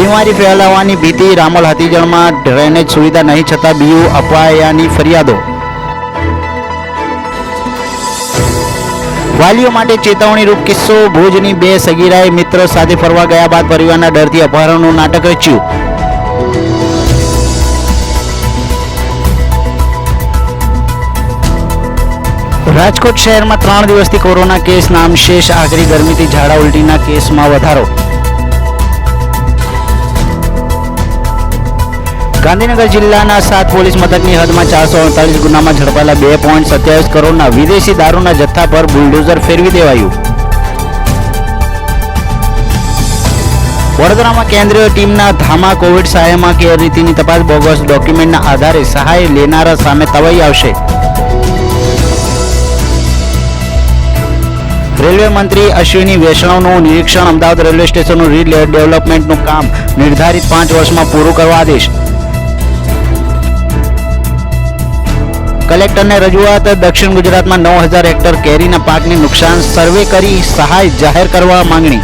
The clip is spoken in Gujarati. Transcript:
બીમારી ફેલાવવાની ભીતિ, રામોલ હાથીજણમાં ડ્રેનેજ સુવિધા નહીં છતાં બીયુ અપાયાની ફરિયાદો. વાલીઓ માટે ચેતવણીરૂપ કિસ્સો. ભુજની 2 સગીરાએ મિત્રો સાથે ફરવા ગયા બાદ પરિવારના ડરથી અપહરણનું નાટક રચ્યું. રાજકોટ શહેરમાં 3 દિવસથી કોરોના કેસ નામશેષ. આકરી ગરમીથી ઝાડા ઉલટીના કેસમાં વધારો. ગાંધીનગર જિલ્લાના 7 પોલીસ મથકની હદમાં 448 ગુનામાં ઝડપાયેલા 2.27 કરોડના વિદેશી દારૂના જથ્થા પર બુલડોઝર ફેરવી દેવાયું. વડોદરામાં કેન્દ્રીય ટીમના ધામા. કોવિડ સહાયમાં ગેરરીતિની તપાસ. બોગસ ડોક્યુમેન્ટના આધારે સહાય લેનારા સામે તવાઈ આવશે. રેલવે મંત્રી અશ્વિની વૈષ્ણવનું નિરીક્ષણ. અમદાવાદ રેલવે સ્ટેશનનું રીડેવલપમેન્ટનું કામ નિર્ધારિત 5 વર્ષમાં પૂરું કરવા આદેશ. કલેક્ટરને રજૂઆત. દક્ષિણ ગુજરાતમાં 9000 હેક્ટર કેરીના પાકને નુકસાન સર્વે કરી સહાય જાહેર કરવા માંગણી.